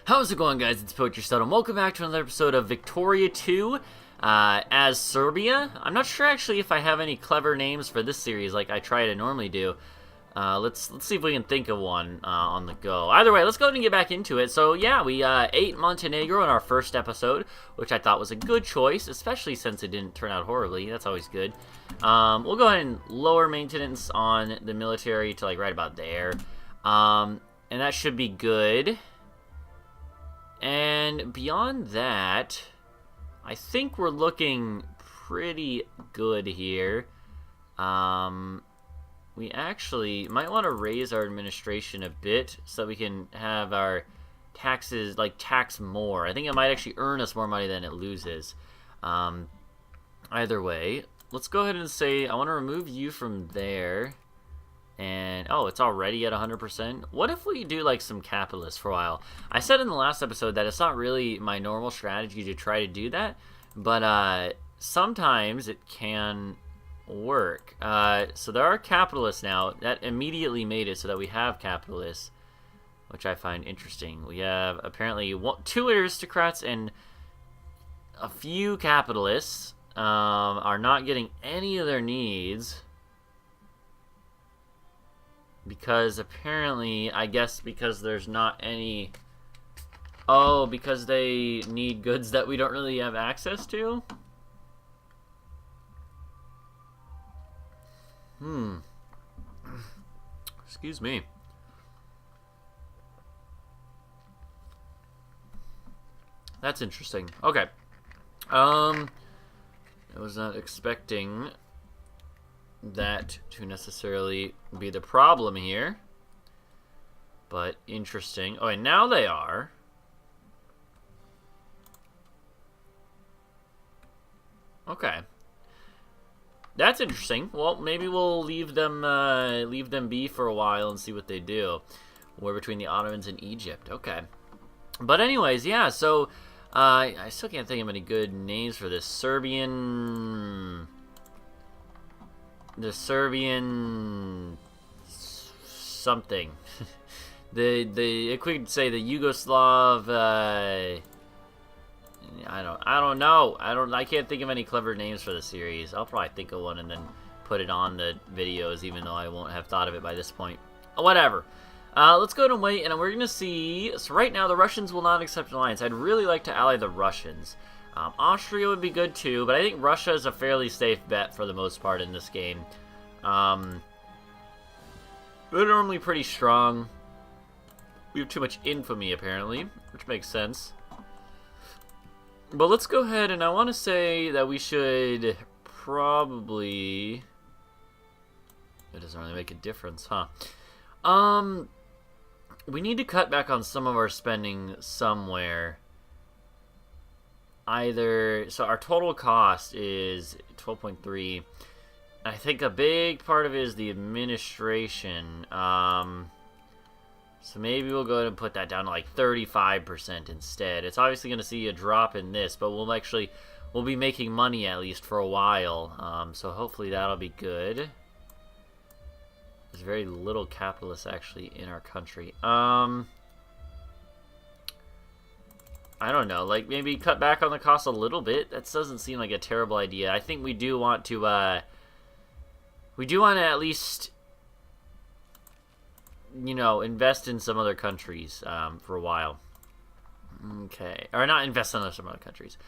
How's it going, guys? It's Poacher Stud, and welcome back to another episode of Victoria 2 as Serbia. I'm not sure actually if I have any clever names for this series like I try to normally do. Let's see if we can think of one on the go. Either way, let's go ahead and get back into it. So yeah, we ate Montenegro in our first episode, which I thought was a good choice, especially since it didn't turn out horribly. That's always good. We'll go ahead and lower maintenance on the military to like right about there. And that should be good. And beyond that, I think we're looking pretty good here. We actually might want to raise our administration a bit so we can have our taxes, like, tax more. I think it might actually earn us more money than it loses. Either way, let's go ahead and say I want to remove you from there. And, oh, it's already at 100%. What if we do, like, some capitalists for a while? I said in the last episode that it's not really my normal strategy to try to do that. But, sometimes it can work. So there are capitalists now. That immediately made it so that we have capitalists, which I find interesting. We have, apparently, two aristocrats and a few capitalists are not getting any of their needs. Because apparently, I guess because there's not any... Oh, because they need goods that we don't really have access to? Excuse me. That's interesting. Okay. I was not expecting that to necessarily be the problem here, but interesting. Oh, and now they are. Okay, that's interesting. Well, maybe we'll leave them be for a while and see what they do. War between the Ottomans and Egypt. Okay, but anyways, yeah. So I still can't think of any good names for this Serbian. The Serbian something. I could say the Yugoslav. I don't know. I can't think of any clever names for the series. I'll probably think of one and then put it on the videos, even though I won't have thought of it by this point. Whatever. Let's go and wait, and we're gonna see. So right now, the Russians will not accept an alliance. I'd really like to ally the Russians. Austria would be good too, but I think Russia is a fairly safe bet for the most part in this game. They're normally pretty strong. We have too much infamy, apparently, which makes sense. But let's go ahead, and I want to say that we should probably... It doesn't really make a difference, huh? We need to cut back on some of our spending somewhere. So our total cost is 12.3. I think a big part of it is the administration. So maybe we'll go ahead and put that down to like 35% instead. It's obviously going to see a drop in this, but we'll be making money at least for a while. So hopefully that'll be good. There's very little capitalists actually in our country. I don't know, like maybe cut back on the cost a little bit. That doesn't seem like a terrible idea. I think we do want to at least, you know, invest in some other countries for a while. Okay, or not invest in some other countries.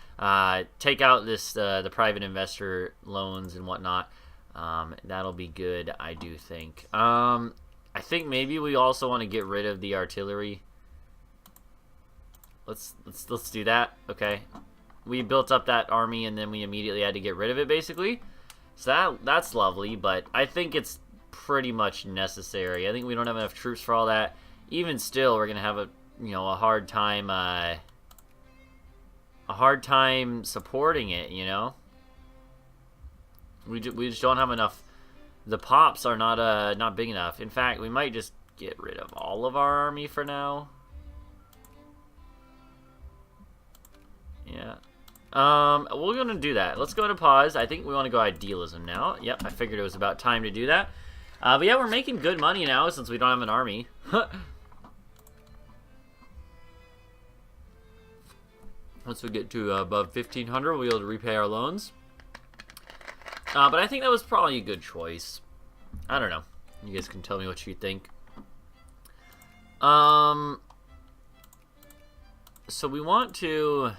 Take out the private investor loans and whatnot. That'll be good, I do think. I think maybe we also want to get rid of the artillery. Let's do that. Okay, we built up that army and then we immediately had to get rid of it, basically. So that's lovely, but I think it's pretty much necessary. I think we don't have enough troops for all that. Even still, we're gonna have a hard time supporting it. You know, we just don't have enough. The pops are not big enough. In fact, we might just get rid of all of our army for now. Yeah. We're gonna do that. Let's go to pause. I think we want to go idealism now. Yep, I figured it was about time to do that. But yeah, we're making good money now since we don't have an army. Once we get to above 1,500, we'll be able to repay our loans. But I think that was probably a good choice. I don't know. You guys can tell me what you think. So we want to...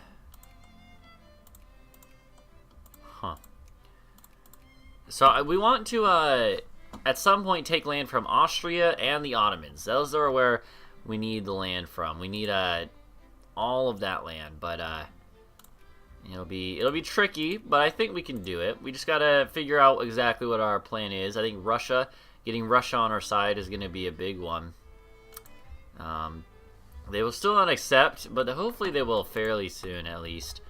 So we want to, at some point, take land from Austria and the Ottomans. Those are where we need the land from. We need all of that land, but it'll be tricky. But I think we can do it. We just gotta figure out exactly what our plan is. I think getting Russia on our side is gonna be a big one. They will still not accept, but hopefully they will fairly soon, at least.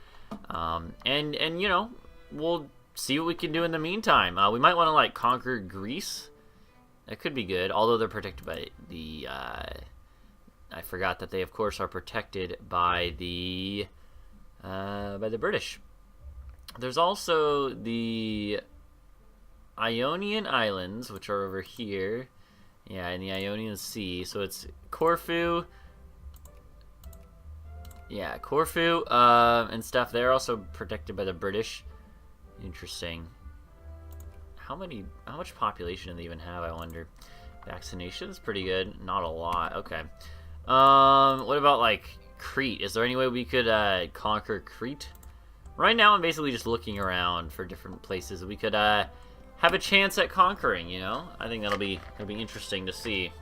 And you know, we'll see what we can do in the meantime. We might want to like conquer Greece. That could be good, although they're protected by the. I forgot that they, of course, are protected by the British. There's also the Ionian Islands, which are over here. Yeah, in the Ionian Sea. So it's Corfu. Yeah, Corfu and stuff. They're also protected by the British. Interesting. How much population do they even have, I wonder? Vaccination's pretty good. Not a lot. Okay. What about, like, Crete? Is there any way we could conquer Crete? Right now, I'm basically just looking around for different places we could have a chance at conquering, you know? I think that'll be interesting to see.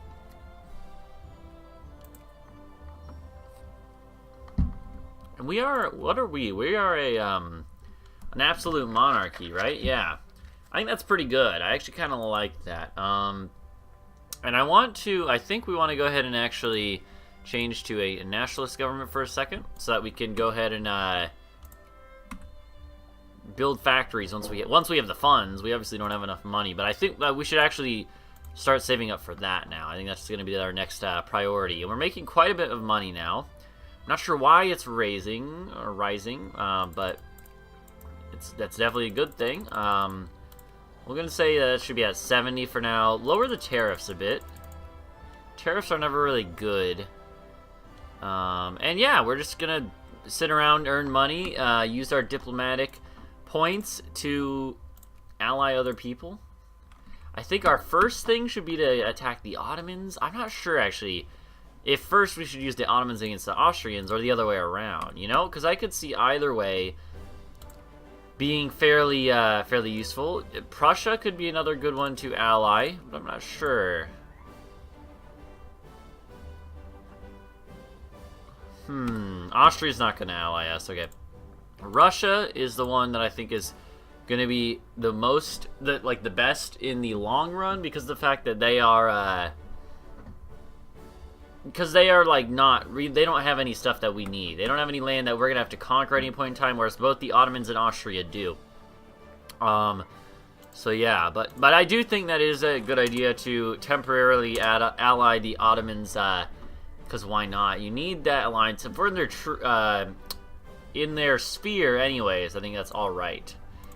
And we are... What are we? We are an absolute monarchy, right? Yeah. I think that's pretty good. I actually kind of like that. And I think we want to go ahead and actually change to a nationalist government for a second, so that we can go ahead and build factories once we have the funds. We obviously don't have enough money, but I think that we should actually start saving up for that now. I think that's going to be our next priority, and we're making quite a bit of money now. I'm not sure why it's rising, but that's definitely a good thing. We're going to say that it should be at 70 for now. Lower the tariffs a bit. Tariffs are never really good. And yeah, we're just going to sit around, earn money, use our diplomatic points to ally other people. I think our first thing should be to attack the Ottomans. I'm not sure, actually, if first we should use the Ottomans against the Austrians or the other way around, you know? Because I could see either way being fairly useful. Prussia could be another good one to ally, but I'm not sure. Austria's not going to ally us. Okay. Russia is the one that I think is going to be the best in the long run, because of the fact that they are they don't have any stuff that we need. They don't have any land that we're going to have to conquer at any point in time, whereas both the Ottomans and Austria do. So yeah, but I do think that is a good idea to temporarily ally the Ottomans, because why not? You need that alliance. If we're in their sphere anyways, I think that's all right.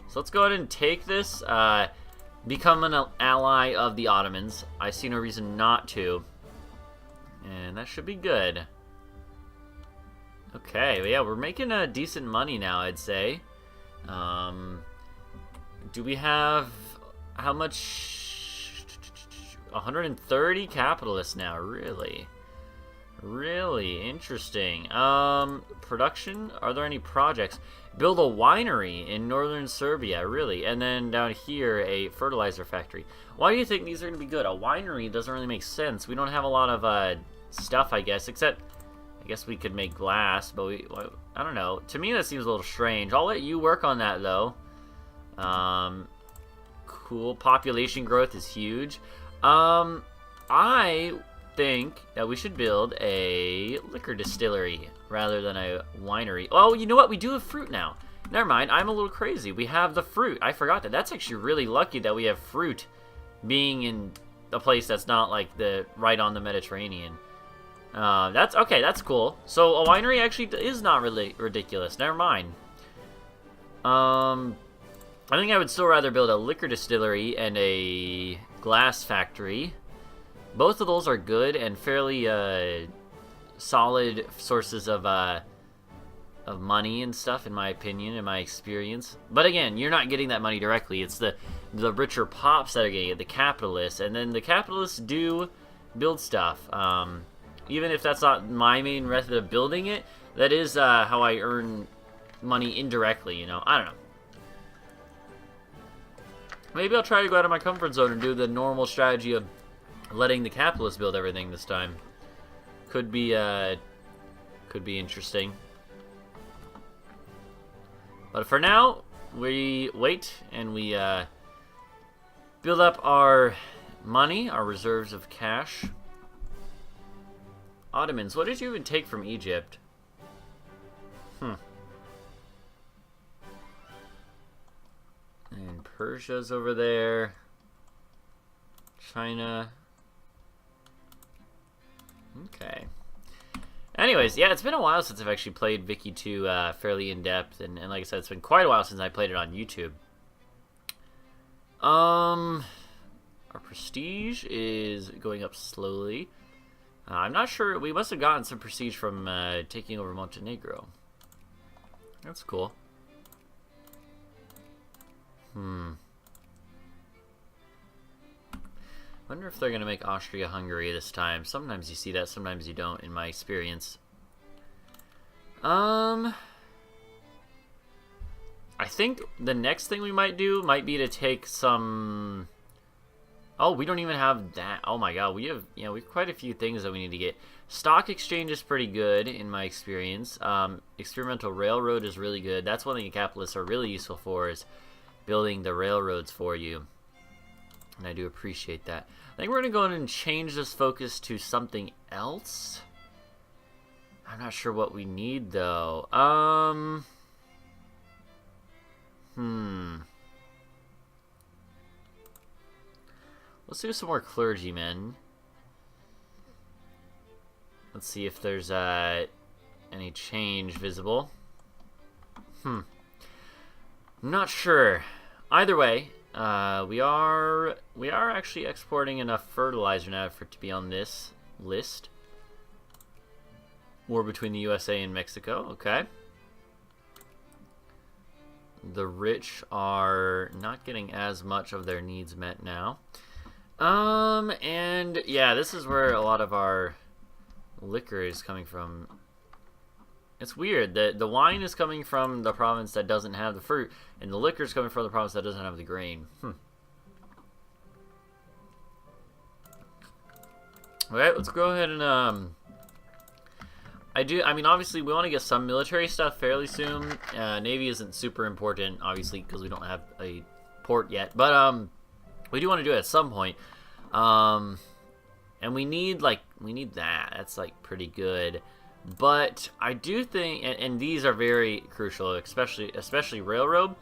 So let's go ahead and take this, become an ally of the Ottomans. I see no reason not to. And that should be good. Okay, but yeah, we're making decent money now, I'd say. Do we have... how much? 130 capitalists now, really? Really interesting. Production? Are there any projects? Build a winery in northern Serbia, really. And then down here, a fertilizer factory. Why do you think these are going to be good? A winery doesn't really make sense. We don't have a lot of stuff, I guess, except I guess we could make glass, but I don't know. To me, that seems a little strange. I'll let you work on that, though. Cool. Population growth is huge. I think that we should build a liquor distillery rather than a winery. Oh, you know what? We do have fruit now. Never mind. I'm a little crazy. We have the fruit. I forgot that. That's actually really lucky that we have fruit being in a place that's not like right on the Mediterranean. That's okay. That's cool. So a winery actually is not really ridiculous. Never mind. I think I would still rather build a liquor distillery and a glass factory. Both of those are good and fairly solid sources of of money and stuff, in my opinion, in my experience. But again, you're not getting that money directly. It's the richer pops that are getting it, the capitalists, and then the capitalists do build stuff. Even if that's not my main method of building it, that is how I earn money indirectly, you know? I don't know. Maybe I'll try to go out of my comfort zone and do the normal strategy of letting the capitalists build everything this time. Could be interesting. But for now, we wait and we build up our money, our reserves of cash. Ottomans, what did you even take from Egypt? And Persia's over there. China. Okay. Anyways, yeah, it's been a while since I've actually played Vicky 2 fairly in-depth. And like I said, it's been quite a while since I played it on YouTube. Our prestige is going up slowly. I'm not sure. We must have gotten some prestige from taking over Montenegro. That's cool. Wonder if they're going to make Austria-Hungary this time. Sometimes you see that, sometimes you don't, in my experience. I think the next thing we might do might be to take some... Oh, we don't even have that. Oh my god, we have quite a few things that we need to get. Stock exchange is pretty good, in my experience. Experimental railroad is really good. That's one thing the capitalists are really useful for, is building the railroads for you. And I do appreciate that. I think we're going to go in and change this focus to something else. I'm not sure what we need, though. Let's do some more clergymen. Let's see if there's any change visible. I'm not sure. Either way, we are actually exporting enough fertilizer now for it to be on this list. War between the USA and Mexico. Okay. The rich are not getting as much of their needs met now. And yeah, this is where a lot of our liquor is coming from. It's weird that the wine is coming from the province that doesn't have the fruit, and the liquor is coming from the province that doesn't have the grain. Alright, let's go ahead and, I mean, obviously, we want to get some military stuff fairly soon. Navy isn't super important, obviously, because we don't have a port yet. But, we do want to do it at some point. And we need that. That's, like, pretty good. But I do think, and these are very crucial, especially railroad.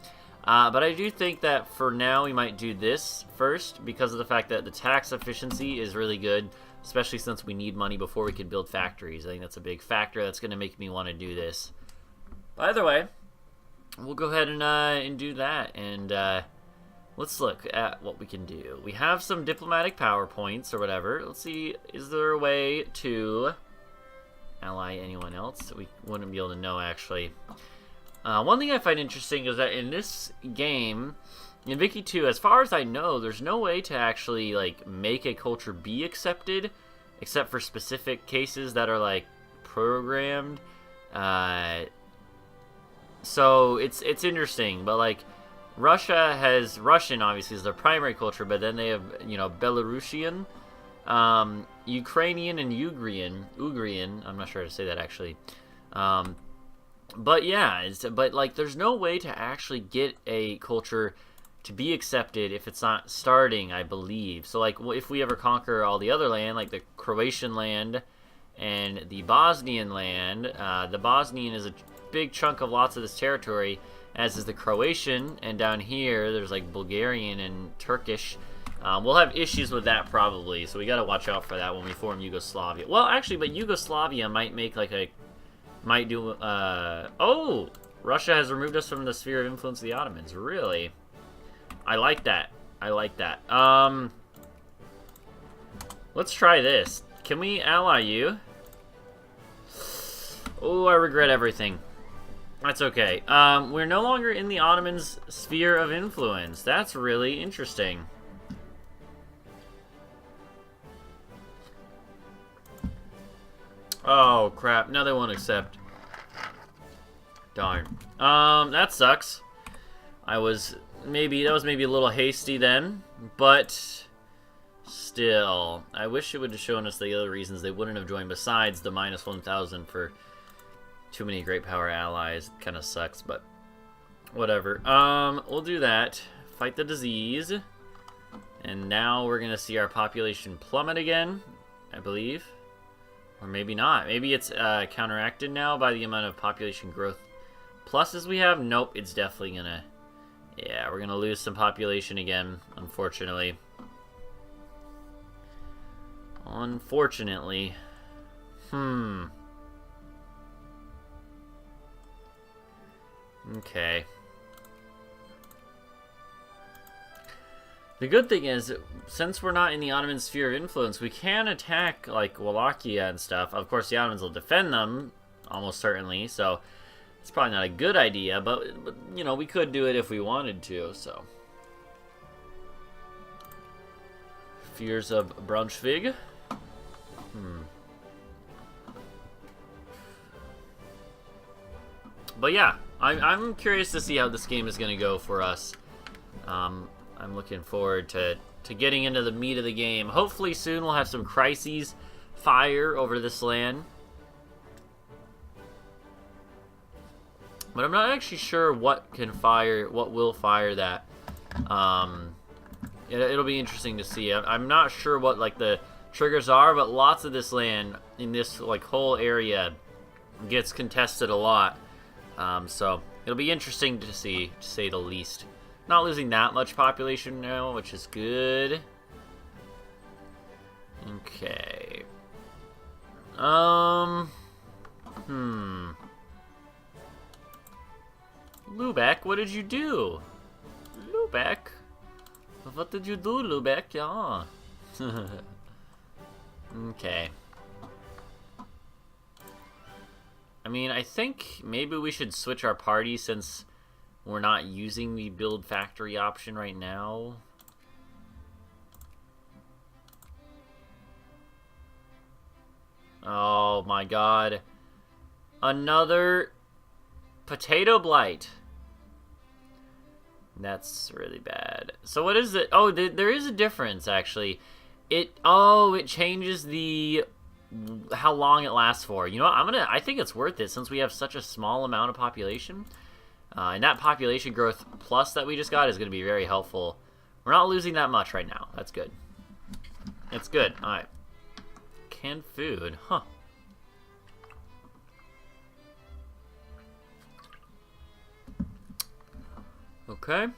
But I do think that for now we might do this first, because of the fact that the tax efficiency is really good, especially since we need money before we can build factories. I think that's a big factor that's going to make me want to do this. By the way, we'll go ahead and do that, and let's look at what we can do. We have some diplomatic power points or whatever. Let's see, is there a way to ally anyone else? We wouldn't be able to know, actually. One thing I find interesting is that in this game, in Vicky 2, as far as I know, there's no way to actually, like, make a culture be accepted, except for specific cases that are, like, programmed. So it's interesting, but, like, Russia has Russian, obviously, is their primary culture, but then they have, you know, Belarusian, Ukrainian, and Ugrian. I'm not sure how to say that, actually. But yeah, but like, there's no way to actually get a culture to be accepted if it's not starting, I believe. So like, if we ever conquer all the other land, like the Croatian land and the Bosnian land, the Bosnian is a big chunk of lots of this territory, as is the Croatian, and down here there's like Bulgarian and Turkish. We'll have issues with that probably, so we got to watch out for that when we form Yugoslavia. Well, actually, but Yugoslavia might make like a, might do, oh, Russia has removed us from the sphere of influence of the Ottomans. Really? I like that. I like that. Let's try this. Can we ally you? Oh, I regret everything. That's okay. We're no longer in the Ottomans' sphere of influence. That's really interesting. Oh, crap. Now they won't accept. Darn. That sucks. That was maybe a little hasty then, but still, I wish it would have shown us the other reasons they wouldn't have joined besides the minus 1,000 for too many great power allies. Kind of sucks, but whatever. We'll do that. Fight the disease. And now we're gonna see our population plummet again, I believe. Or maybe not. Maybe it's counteracted now by the amount of population growth pluses we have. Nope, it's definitely gonna... Yeah, we're gonna lose some population again, unfortunately. Unfortunately. Okay. The good thing is, since we're not in the Ottoman sphere of influence, we can attack, like, Wallachia and stuff. Of course, the Ottomans will defend them, almost certainly, so it's probably not a good idea, but you know, we could do it if we wanted to, so. Fears of Braunschweig. But yeah, I'm curious to see how this game is going to go for us. I'm looking forward to getting into the meat of the game. Hopefully soon we'll have some crises fire over this land. But I'm not actually sure what will fire that. It'll be interesting to see. I'm not sure what like the triggers are, but lots of this land in this like whole area gets contested a lot. So it'll be interesting to see, to say the least. Not losing that much population now, which is good. Okay. Lubeck, what did you do? Lubeck? What did you do, Lubeck? Yeah. Okay. I mean, I think maybe we should switch our party since we're not using the build factory option right now. Oh my god. Another potato blight. That's really bad. So what is it? Oh, there is a difference actually. It changes the how long it lasts for. You know what? I think it's worth it since we have such a small amount of population. And that population growth plus that we just got is going to be very helpful. We're not losing that much right now. That's good. It's good. All right. Canned food. Huh. Okay.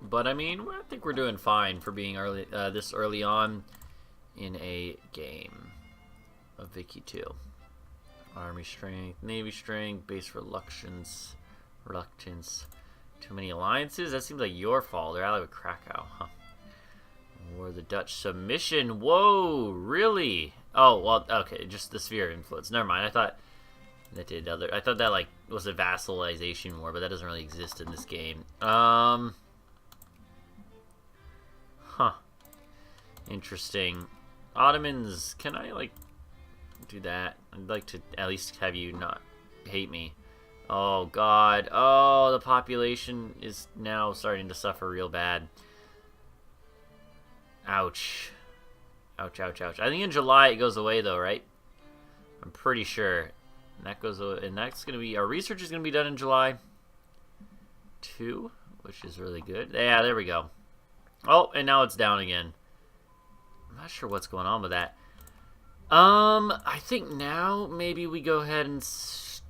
But, I mean, I think we're doing fine for being early, this early on in a game of Vicky 2. Army strength, Navy strength, base reluctance. Too many alliances? That seems like your fault. They're allied with Krakow, huh? Or the Dutch submission. Whoa, really? Oh, well, okay, just the sphere of influence. Never mind. I thought that did other. I thought that like was a vassalization war, but that doesn't really exist in this game. Huh. Interesting. Ottomans, can I like do that? I'd like to at least have you not hate me. Oh god. Oh, the population is now starting to suffer real bad. Ouch. Ouch, ouch, ouch. I think in July it goes away though, right? I'm pretty sure. And that goes away, and that's gonna be, our research is gonna be done in July 2, which is really good. Yeah, there we go. Oh, and now it's down again. I'm not sure what's going on with that. I think now maybe we go ahead and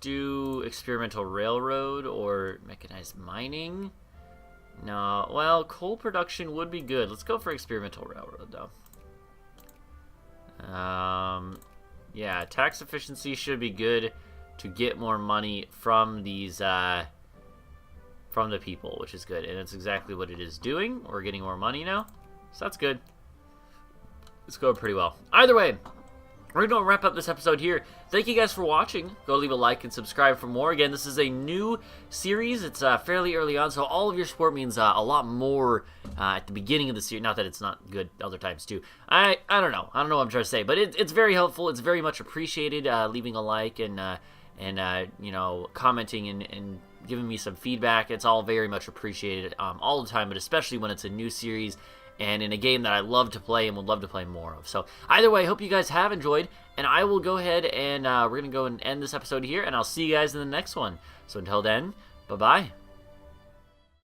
do experimental railroad or mechanized mining. No, well, coal production would be good. Let's go for experimental railroad, though. Yeah, tax efficiency should be good to get more money from these, from the people, which is good. And it's exactly what it is doing. We're getting more money now, so that's good. It's going pretty well. Either way, we're going to wrap up this episode here. Thank you guys for watching. Go leave a like and subscribe for more. Again, this is a new series. It's fairly early on, so all of your support means a lot more at the beginning of the series. Not that it's not good other times, too. I don't know. I don't know what I'm trying to say, but it's very helpful. It's very much appreciated, leaving a like and you know, commenting and giving me some feedback. It's all very much appreciated all the time, but especially when it's a new series and in a game that I love to play and would love to play more of. So either way, I hope you guys have enjoyed, and I will go ahead and we're going to go and end this episode here, and I'll see you guys in the next one. So until then, bye-bye.